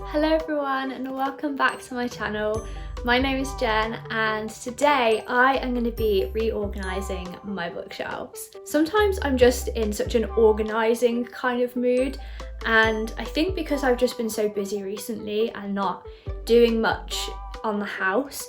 Hello everyone and welcome back to my channel. My name is Jen and today I am going to be reorganising my bookshelves. Sometimes I'm just in such an organising kind of mood, and I think because I've just been so busy recently and not doing much on the house,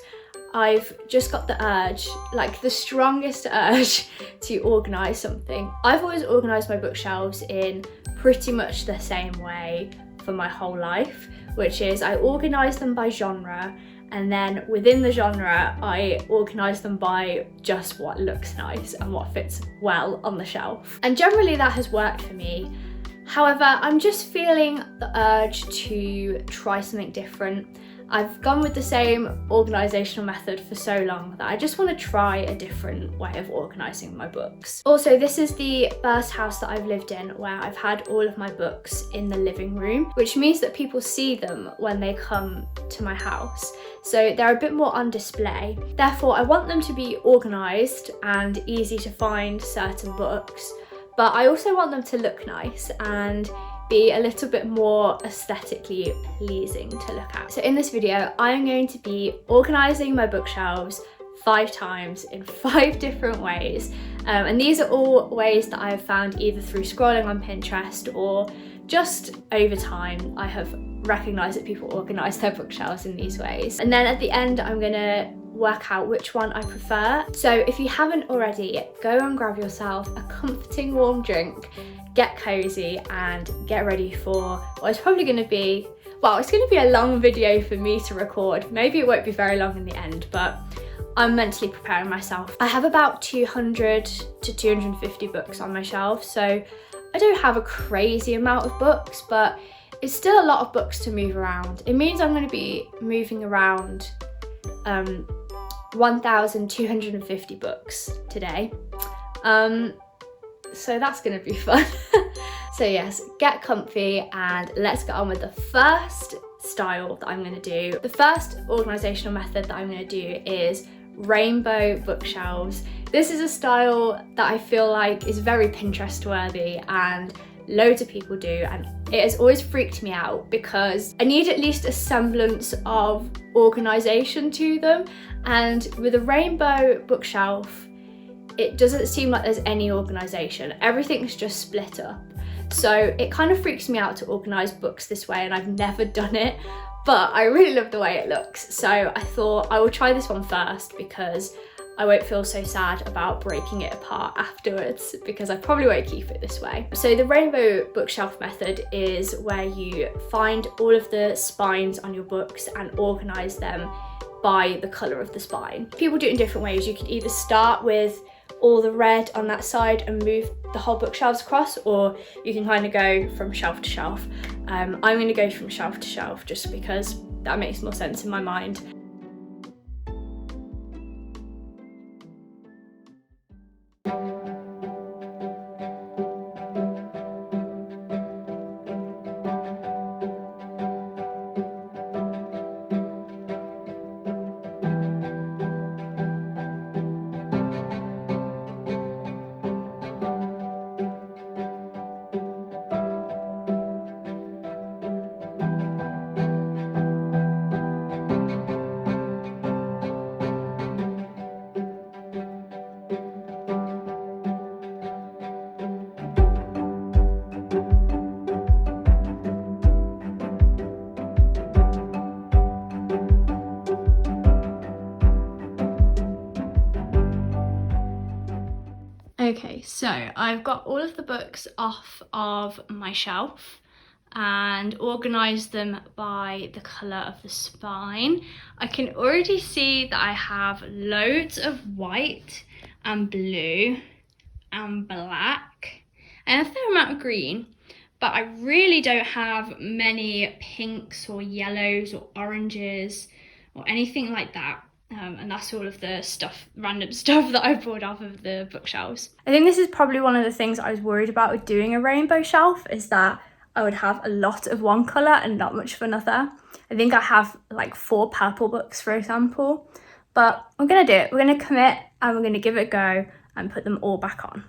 I've just got the urge, like the strongest urge, to organise something. I've always organised my bookshelves in pretty much the same way for my whole life, which is I organise them by genre, and then within the genre I organise them by just what looks nice and what fits well on the shelf. And generally that has worked for me. However, I'm just feeling the urge to try something different. I've gone with the same organisational method for so long that I just want to try a different way of organising my books. Also, this is the first house that I've lived in where I've had all of my books in the living room, which means that people see them when they come to my house. So they're a bit more on display. Therefore, I want them to be organised and easy to find certain books, but I also want them to look nice and be a little bit more aesthetically pleasing to look at. So in this video, I'm going to be organising my bookshelves 5 times in 5 different ways. And these are all ways that I have found either through scrolling on Pinterest or just over time. I have recognised that people organise their bookshelves in these ways. And then at the end, I'm gonna work out which one I prefer. So if you haven't already, go and grab yourself a comforting warm drink, get cozy and get ready for what is probably going to be, well, it's going to be a long video for me to record. Maybe it won't be very long in the end, but I'm mentally preparing myself. I have about 200 to 250 books on my shelf, so I don't have a crazy amount of books, but it's still a lot of books to move around. It means I'm going to be moving around 1,250 books today. So that's gonna be fun. So yes, get comfy and let's get on with the first style that I'm gonna do. The first organisational method that I'm gonna do is rainbow bookshelves. This is a style that I feel like is very Pinterest worthy and loads of people do, and it has always freaked me out because I need at least a semblance of organisation to them, and with a rainbow bookshelf it doesn't seem like there's any organisation. Everything's just split up. So it kind of freaks me out to organise books this way, and I've never done it, but I really love the way it looks. So I thought I will try this one first because I won't feel so sad about breaking it apart afterwards, because I probably won't keep it this way. So the rainbow bookshelf method is where you find all of the spines on your books and organise them by the colour of the spine. People do it in different ways. You can either start with all the red on that side and move the whole bookshelves across, or you can kind of go from shelf to shelf. I'm going to go from shelf to shelf just because that makes more sense in my mind. Okay, so I've got all of the books off of my shelf and organised them by the colour of the spine. I can already see that I have loads of white and blue and black and a fair amount of green, but I really don't have many pinks or yellows or oranges or anything like that. And that's all of the stuff, random stuff that I brought off of the bookshelves. I think this is probably one of the things I was worried about with doing a rainbow shelf, is that I would have a lot of one colour and not much of another. I think I have like 4 purple books, for example, but I'm gonna do it. We're gonna commit and we're gonna give it a go and put them all back on.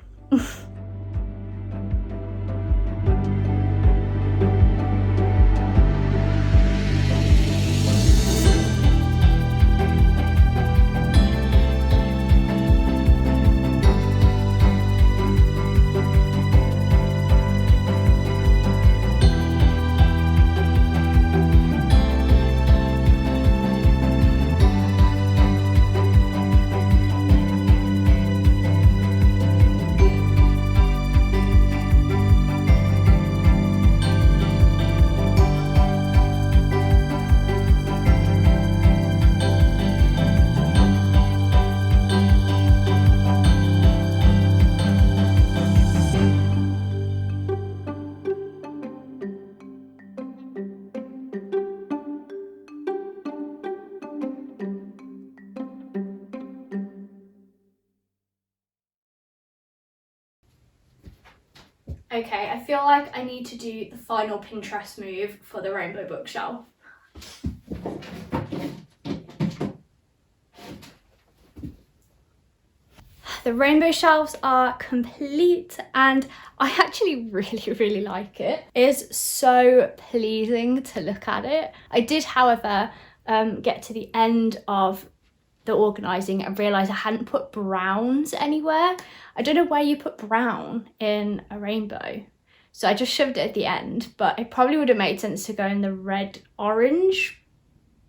Okay, I feel like I need to do the final Pinterest move for the rainbow bookshelf. The rainbow shelves are complete and I actually really like it. It is so pleasing to look at it. I did, however, get to the end of the organising and realise I hadn't put browns anywhere. I don't know where you put brown in a rainbow. So I just shoved it at the end, but it probably would have made sense to go in the red-orange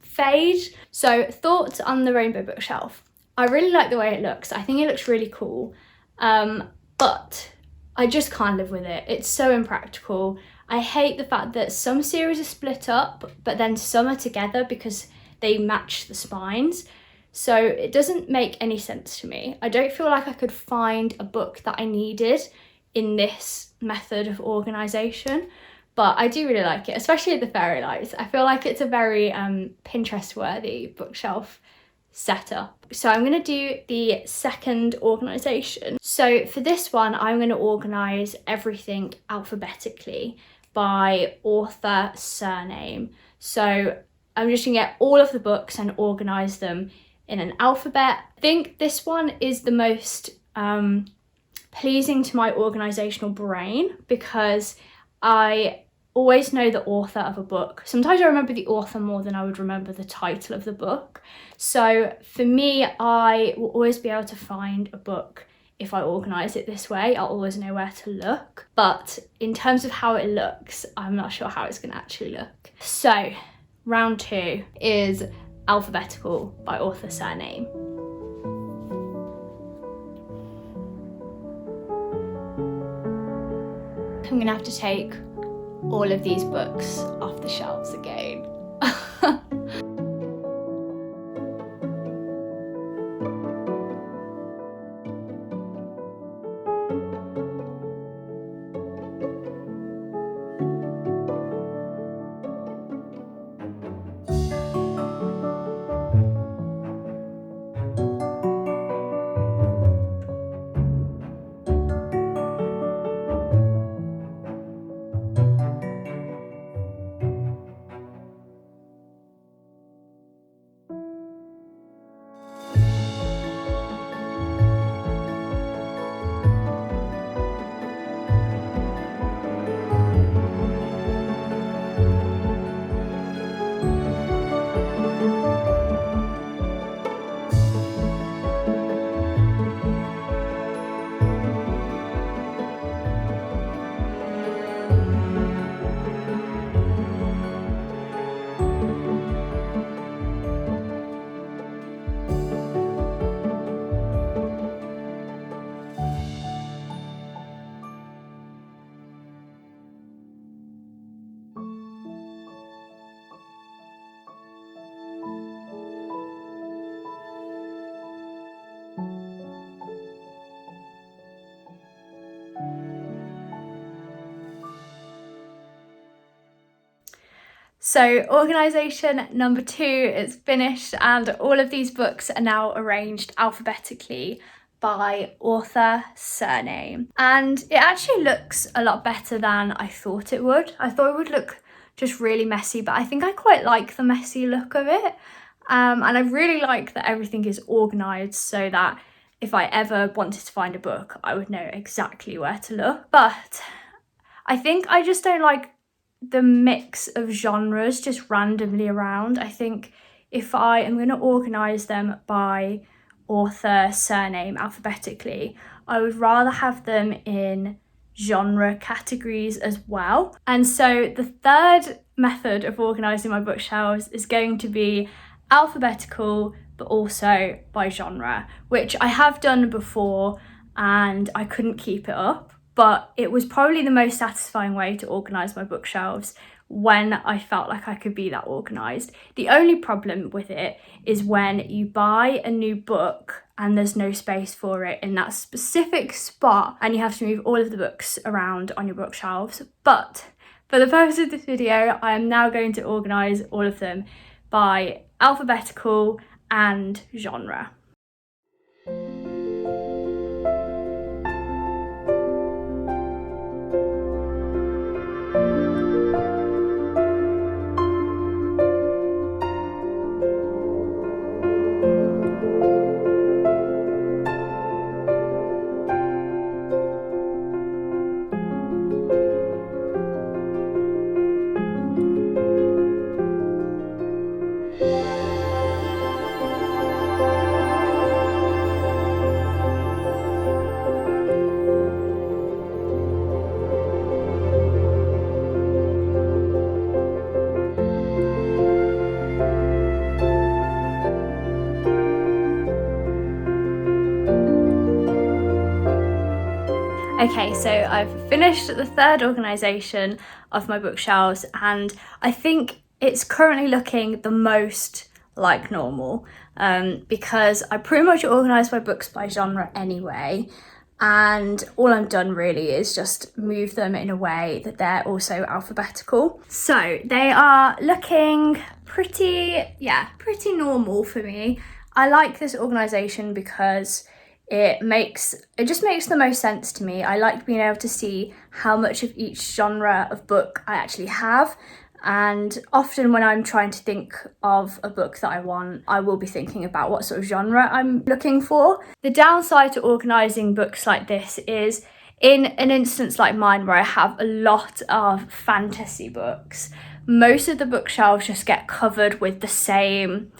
fade. So thoughts on the rainbow bookshelf. I really like the way it looks. I think it looks really cool, but I just can't live with it. It's so impractical. I hate the fact that some series are split up, but then some are together because they match the spines. So it doesn't make any sense to me. I don't feel like I could find a book that I needed in this method of organisation, but I do really like it, especially the fairy lights. I feel like it's a very Pinterest-worthy bookshelf setup. So I'm going to do the second organisation. So for this one, I'm going to organise everything alphabetically by author surname. So I'm just going to get all of the books and organise them in an alphabet. I think this one is the most pleasing to my organisational brain because I always know the author of a book. Sometimes I remember the author more than I would remember the title of the book. So for me, I will always be able to find a book if I organise it this way. I'll always know where to look. But in terms of how it looks, I'm not sure how it's going to actually look. So round 2 is alphabetical by author surname. I'm going to have to take all of these books off the shelves again. So organisation number 2 is finished and all of these books are now arranged alphabetically by author surname. And it actually looks a lot better than I thought it would. I thought it would look just really messy, but I think I quite like the messy look of it. And I really like that everything is organised so that if I ever wanted to find a book, I would know exactly where to look. But I think I just don't like the mix of genres just randomly around. I think if I am going to organise them by author surname alphabetically, I would rather have them in genre categories as well. And so the third method of organising my bookshelves is going to be alphabetical but also by genre, which I have done before and I couldn't keep it up. But it was probably the most satisfying way to organise my bookshelves when I felt like I could be that organised. The only problem with it is when you buy a new book and there's no space for it in that specific spot and you have to move all of the books around on your bookshelves. But for the purpose of this video, I am now going to organise all of them by alphabetical and genre. Okay, so I've finished the third organisation of my bookshelves, and I think it's currently looking the most like normal, because I pretty much organised my books by genre anyway, and all I've done really is just move them in a way that they're also alphabetical. So they are looking pretty normal for me. I like this organisation because it just makes the most sense to me. I like being able to see how much of each genre of book I actually have, and often when I'm trying to think of a book that I want, I will be thinking about what sort of genre I'm looking for. The downside to organising books like this is, in an instance like mine where I have a lot of fantasy books, most of the bookshelves just get covered with the same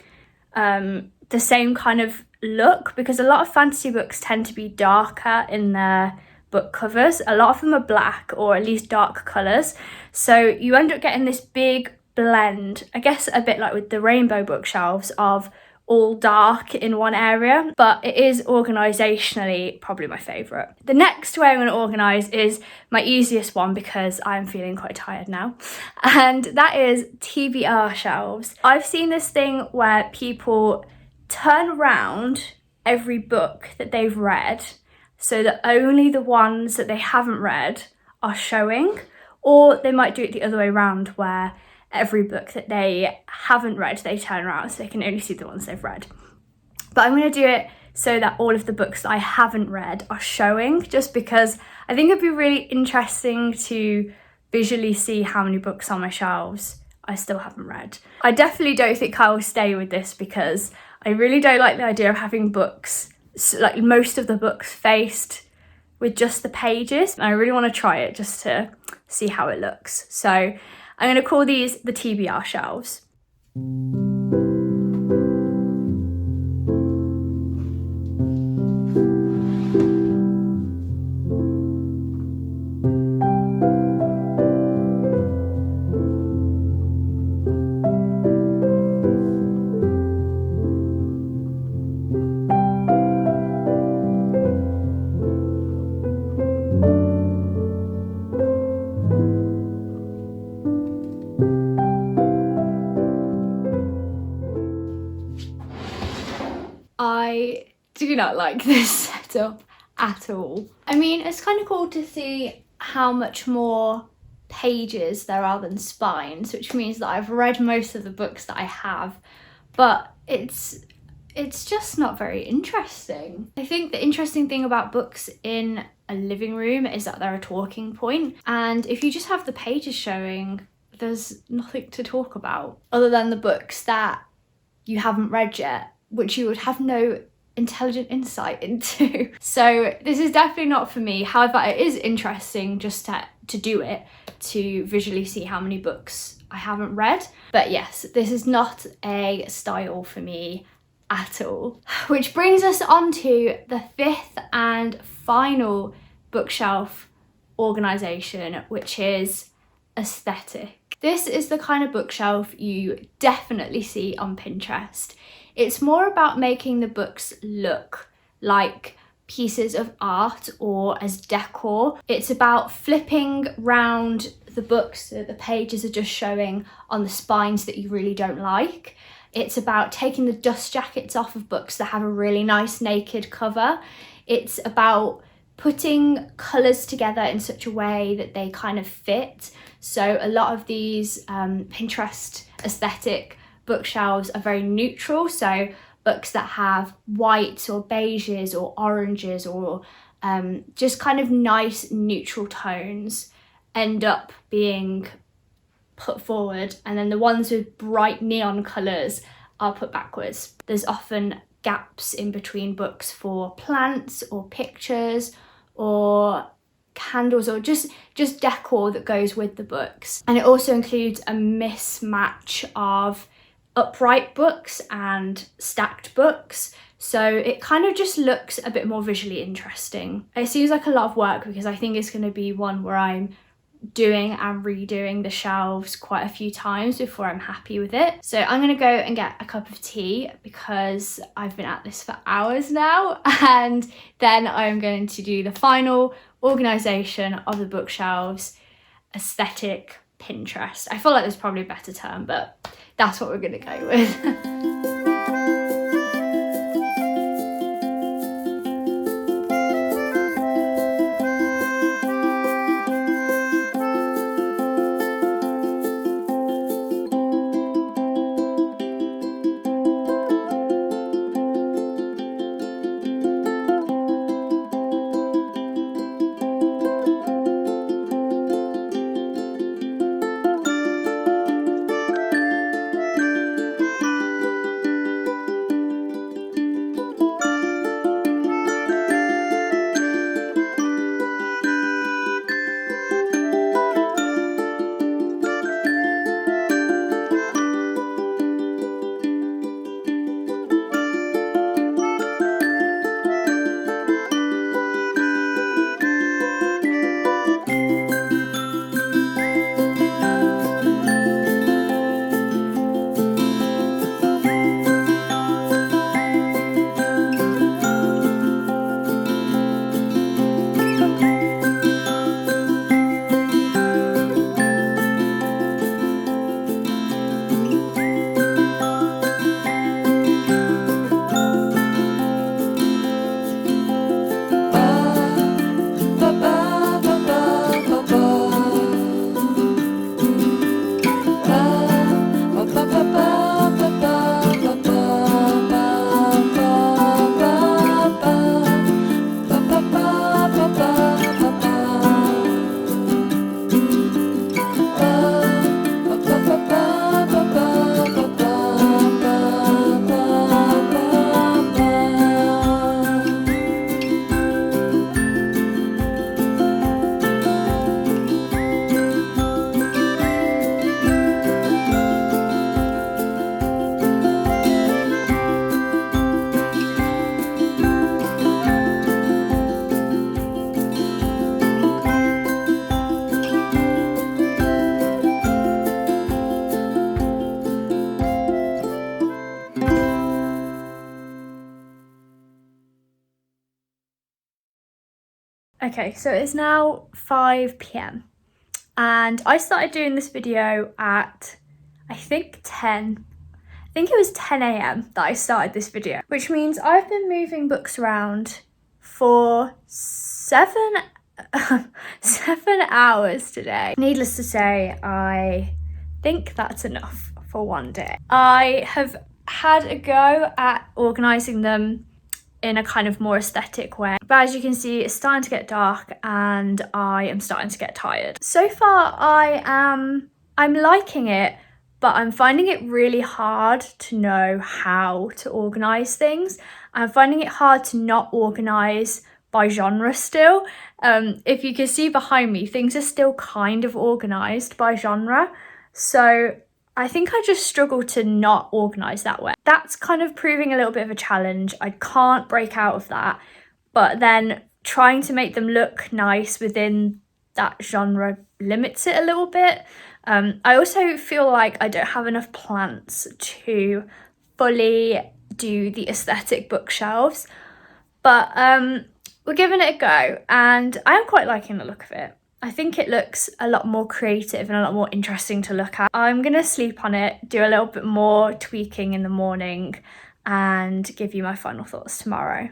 kind of look, because a lot of fantasy books tend to be darker in their book covers. A lot of them are black, or at least dark colours, so you end up getting this big blend, I guess a bit like with the rainbow bookshelves, of all dark in one area. But it is organisationally probably my favourite. The next way I'm going to organise is my easiest one, because I'm feeling quite tired now, and that is TBR shelves. I've seen this thing where people turn around every book that they've read so that only the ones that they haven't read are showing, or they might do it the other way around where every book that they haven't read they turn around so they can only see the ones they've read. But I'm going to do it so that all of the books that I haven't read are showing, just because I think it'd be really interesting to visually see how many books on my shelves I still haven't read. I definitely don't think I will stay with this, because I really don't like the idea of having books, like most of the books, faced with just the pages. And I really want to try it just to see how it looks. So I'm going to call these the TBR shelves. I do not like this setup at all. I mean, it's kind of cool to see how much more pages there are than spines, which means that I've read most of the books that I have, but it's just not very interesting. I think the interesting thing about books in a living room is that they're a talking point, and if you just have the pages showing, there's nothing to talk about other than the books that you haven't read yet, which you would have no intelligent insight into. So this is definitely not for me. However, it is interesting just to do it, to visually see how many books I haven't read. But yes, this is not a style for me at all. Which brings us on to the fifth and final bookshelf organisation, which is aesthetic. This is the kind of bookshelf you definitely see on Pinterest. It's more about making the books look like pieces of art or as decor. It's about flipping round the books so that the pages are just showing on the spines that you really don't like. It's about taking the dust jackets off of books that have a really nice naked cover. It's about putting colours together in such a way that they kind of fit. So a lot of these Pinterest aesthetic bookshelves are very neutral, so books that have whites or beiges or oranges or just kind of nice neutral tones end up being put forward, and then the ones with bright neon colours are put backwards. There's often gaps in between books for plants or pictures or candles or just decor that goes with the books. And it also includes a mismatch of upright books and stacked books, so it kind of just looks a bit more visually interesting. It seems like a lot of work because I think it's going to be one where I'm doing and redoing the shelves quite a few times before I'm happy with it. So I'm gonna go and get a cup of tea because I've been at this for hours now, and then I'm going to do the final organisation of the bookshelves, aesthetic Pinterest. I feel like there's probably a better term, but that's what we're gonna go with. Okay, so it's now 5 p.m. and I started doing this video at, I think it was 10 a.m. that I started this video, which means I've been moving books around for 7 hours today. Needless to say, I think that's enough for one day. I have had a go at organising them in a kind of more aesthetic way, but as you can see, it's starting to get dark and I am starting to get tired. So far I'm liking it, but I'm finding it really hard to know how to organise things. I'm finding it hard to not organise by genre still. If you can see behind me, things are still kind of organised by genre, so I think I just struggle to not organise that way. That's kind of proving a little bit of a challenge. I can't break out of that, but then trying to make them look nice within that genre limits it a little bit. I also feel like I don't have enough plants to fully do the aesthetic bookshelves, but we're giving it a go and I am quite liking the look of it. I think it looks a lot more creative and a lot more interesting to look at. I'm gonna sleep on it, do a little bit more tweaking in the morning and give you my final thoughts tomorrow.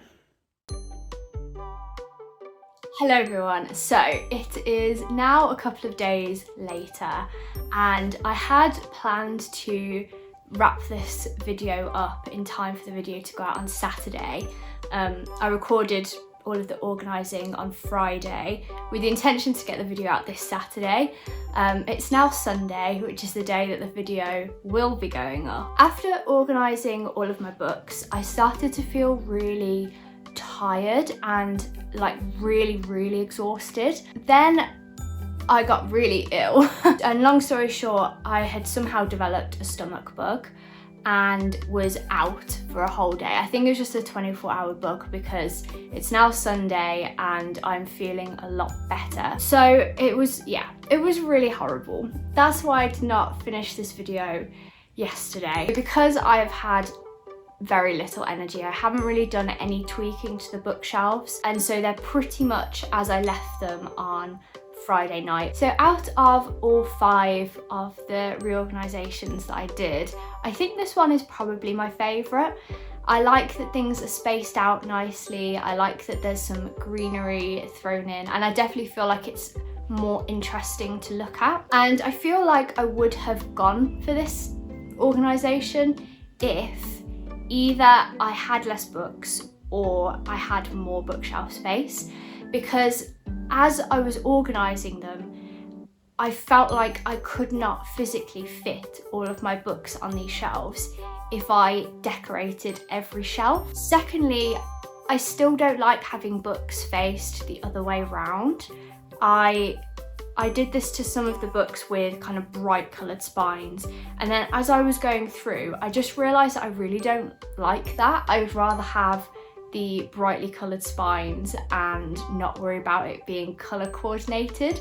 Hello everyone, so it is now a couple of days later and I had planned to wrap this video up in time for the video to go out on Saturday. I recorded all of the organising on Friday with the intention to get the video out this Saturday. It's now Sunday, which is the day that the video will be going up. After organising all of my books, I started to feel really tired and like really exhausted. Then I got really ill and long story short, I had somehow developed a stomach bug and was out for a whole day. I think it was just a 24-hour book because it's now Sunday and I'm feeling a lot better. So it was really horrible. That's why I did not finish this video yesterday, because I've had very little energy. I haven't really done any tweaking to the bookshelves, and so they're pretty much as I left them on Friday night. So out of all 5 of the reorganisations that I did, I think this one is probably my favourite. I like that things are spaced out nicely. I like that there's some greenery thrown in, and I definitely feel like it's more interesting to look at. And I feel like I would have gone for this organisation if either I had less books or I had more bookshelf space, because as I was organising them, I felt like I could not physically fit all of my books on these shelves if I decorated every shelf. Secondly, I still don't like having books faced the other way around. I did this to some of the books with kind of bright coloured spines, and then as I was going through, I just realised that I really don't like that. I would rather have the brightly coloured spines and not worry about it being colour coordinated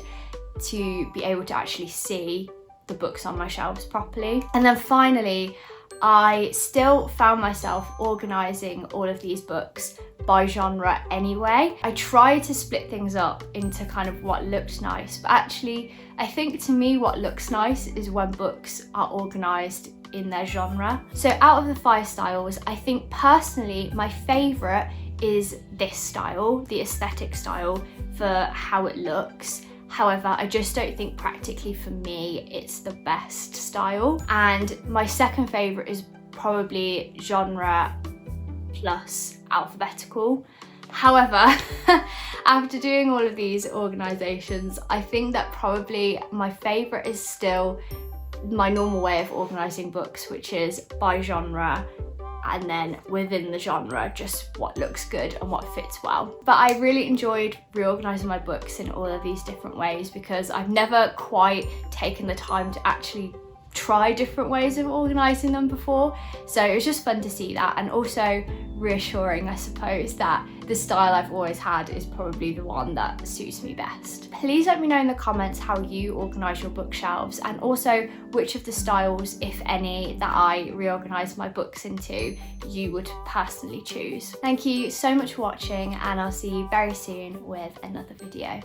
to be able to actually see the books on my shelves properly. And then finally, I still found myself organising all of these books by genre anyway. I tried to split things up into kind of what looked nice, but actually I think to me what looks nice is when books are organised in their genre. So out of the 5 styles, I think personally my favourite is this style, the aesthetic style, for how it looks. However, I just don't think practically for me it's the best style. And my second favourite is probably genre plus alphabetical. However, after doing all of these organisations, I think that probably my favourite is still my normal way of organising books, which is by genre, and then within the genre just what looks good and what fits well. But I really enjoyed reorganising my books in all of these different ways because I've never quite taken the time to actually try different ways of organising them before, so it was just fun to see that, and also reassuring, I suppose, that the style I've always had is probably the one that suits me best. Please let me know in the comments how you organise your bookshelves, and also which of the styles, if any, that I reorganise my books into you would personally choose. Thank you so much for watching, and I'll see you very soon with another video.